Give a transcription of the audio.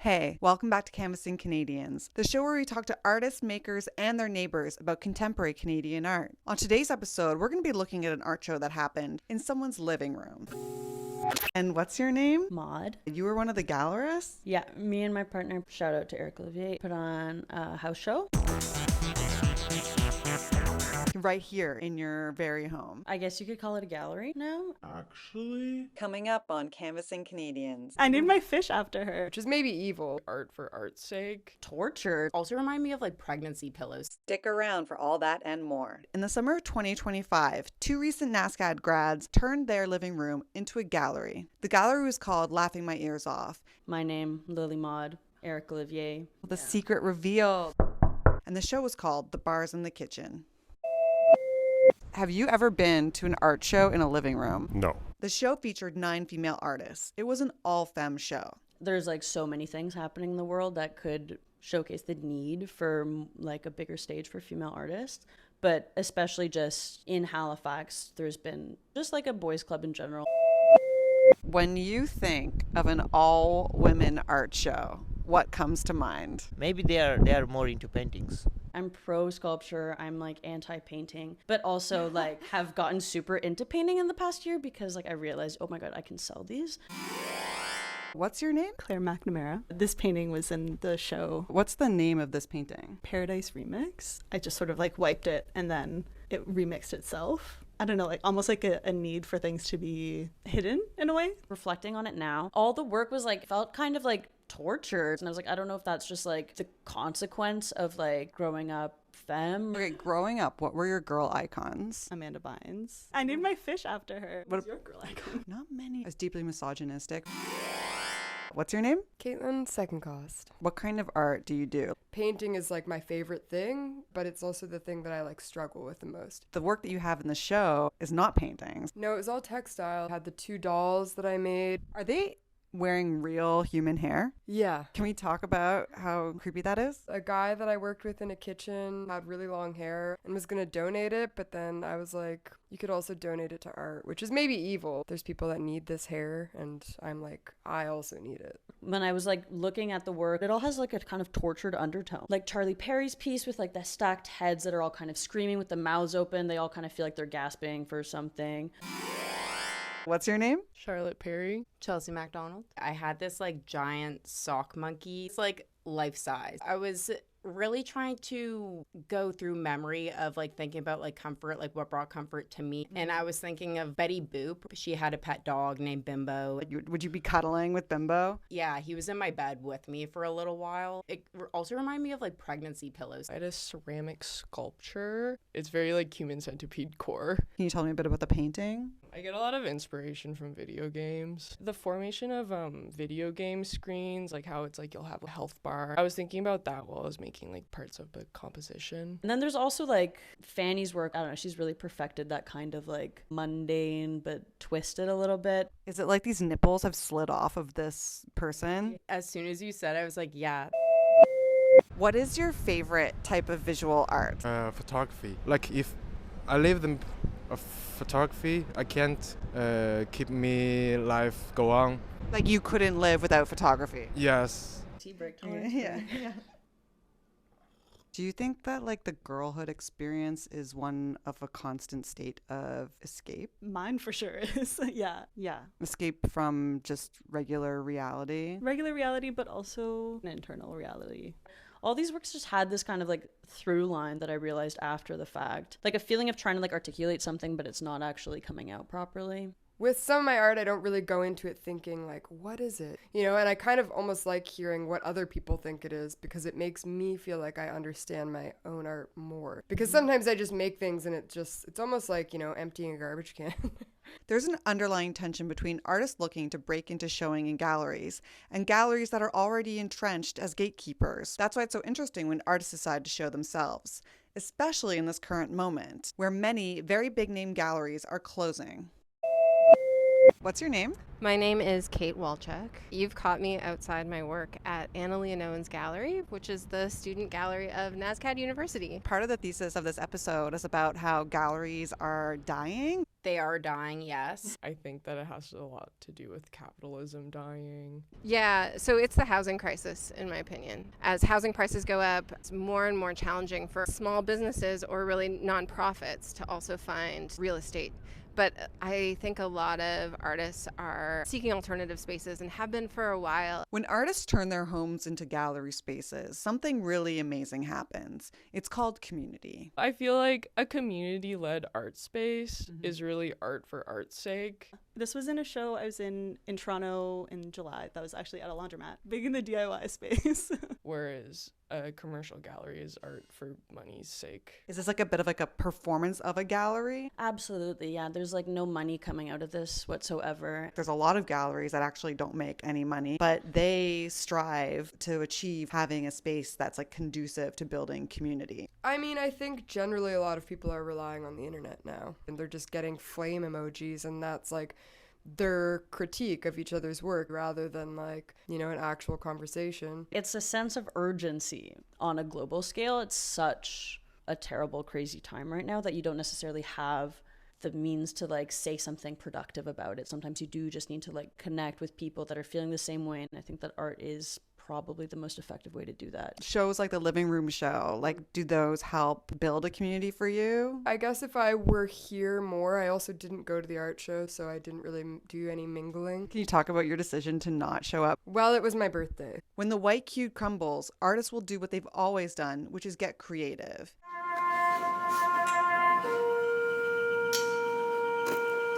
Hey, welcome back to Canvassing Canadians, the show where we talk to artists, makers, and their neighbors about contemporary Canadian art. On today's episode, we're going to be looking at an art show that happened in someone's living room. And what's your name? Maud. You were one of the gallerists? Yeah, me and my partner, shout out to Éric-Olivier, put on a house show. Right here in your very home. I guess you could call it a gallery now. Actually, Coming up on Canvassing Canadians. I named my fish after her. Which is maybe evil. Art for art's sake. Tortured. Also remind me of like pregnancy pillows. Stick around for all that and more. In the summer of 2025, two recent NASCAD grads turned their living room into a gallery. The gallery was called Laughing My Ears Off. My name, Lili Maud, Éric-Olivier. The secret revealed. And the show was called The Bars in the Kitchen. Have you ever been to an art show in a living room? no. The show featured 9 female artists. It was an all-femme show. There's like so many things happening in the world that could showcase the need for like a bigger stage for female artists. But especially just in Halifax, there's been just like a boys club in general. When you think of an all-women art show, what comes to mind? Maybe they are more into paintings. I'm pro sculpture, I'm like anti painting, but also like have gotten super into painting in the past year because like I realized, oh my god, I can sell these. What's your name? Claire McNamara. This painting was in the show What's the name of this painting? Paradise Remix. I just sort of like wiped it and then it remixed itself. I don't know, like almost like a need for things to be hidden in a way. Reflecting on it now, all the work was like felt kind of like tortured, and I was like, I don't know if that's just like the consequence of like growing up femme. Okay, growing up, what were your girl icons? Amanda Bynes. I named my fish after her. What What's your girl icon? Not many. It's deeply misogynistic. What's your name? Caitlin, Secondcost. What kind of art do you do? Painting is like my favorite thing, but it's also the thing that I like struggle with the most. The work that you have in the show is not paintings. No, it was all textile. I had the 2 dolls that I made. Are they wearing real human hair? Yeah. Can we talk about how creepy that is? A guy that I worked with in a kitchen had really long hair and was going to donate it, but then I was like, you could also donate it to art, which is maybe evil. There's people that need this hair, and I'm like, I also need it. When I was like looking at the work, it all has like a kind of tortured undertone. Like Charlie Perry's piece with like the stacked heads that are all kind of screaming with the mouths open. They all kind of feel like they're gasping for something. What's your name? Charlotte Perry. Chelsea MacDonald. I had this like giant sock monkey. It's like life size. I was really trying to go through memory of like thinking about like comfort, like what brought comfort to me. And I was thinking of Betty Boop. She had a pet dog named Bimbo. Would you be cuddling with Bimbo? Yeah, he was in my bed with me for a little while. It also reminded me of like pregnancy pillows. I had a ceramic sculpture. It's very like human centipede core. Can you tell me a bit about the painting? I get a lot of inspiration from video games. The formation of video game screens, like how it's like you'll have a health bar. I was thinking about that while I was making like parts of the composition. And then there's also like Fanny's work. I don't know, she's really perfected that kind of like mundane but twisted a little bit. Is it like these nipples have slid off of this person? As soon as you said it, I was like, yeah. What is your favorite type of visual art? Photography. Like if I live in photography, I can't keep me life go on. Like you couldn't live without photography? Yes. Tea break Yeah. Do you think that like the girlhood experience is one of a constant state of escape? Mine for sure is. Yeah. Escape from just regular reality? Regular reality, but also an internal reality. All these works just had this kind of like through line that I realized after the fact. Like a feeling of trying to like articulate something, but it's not actually coming out properly. With some of my art, I don't really go into it thinking like, what is it? You know, and I kind of almost like hearing what other people think it is because it makes me feel like I understand my own art more. Because sometimes I just make things and it's almost like, you know, emptying a garbage can. There's an underlying tension between artists looking to break into showing in galleries and galleries that are already entrenched as gatekeepers. That's why it's so interesting when artists decide to show themselves, especially in this current moment where many very big name galleries are closing. What's your name? My name is Kate Walchuk. You've caught me outside my work at Anna Leonowen's gallery, which is the student gallery of NASCAD University. Part of the thesis of this episode is about how galleries are dying. They are dying, yes. I think that it has a lot to do with capitalism dying. Yeah, so it's the housing crisis, in my opinion. As housing prices go up, it's more and more challenging for small businesses or really nonprofits to also find real estate. But I think a lot of artists are seeking alternative spaces and have been for a while. When artists turn their homes into gallery spaces, something really amazing happens. It's called community. I feel like a community-led art space is really art for art's sake. This was in a show I was in Toronto in July that was actually at a laundromat, big in the DIY space. Whereas a commercial gallery is art for money's sake. Is this like a bit of like a performance of a gallery? Absolutely, yeah. There's like no money coming out of this whatsoever. There's a lot of galleries that actually don't make any money, but they strive to achieve having a space that's like conducive to building community. I mean, I think generally a lot of people are relying on the internet now, and they're just getting flame emojis, and that's like their critique of each other's work rather than like, you know, an actual conversation. It's a sense of urgency on a global scale. It's such a terrible, crazy time right now that you don't necessarily have the means to like say something productive about it. Sometimes you do just need to like connect with people that are feeling the same way. And I think that art is probably the most effective way to do that. Shows like the living room show, like, do those help build a community for you? I guess if I were here more, I also didn't go to the art show, so I didn't really do any mingling. Can you talk about your decision to not show up? Well, it was my birthday. When the white cube crumbles, artists will do what they've always done, which is get creative.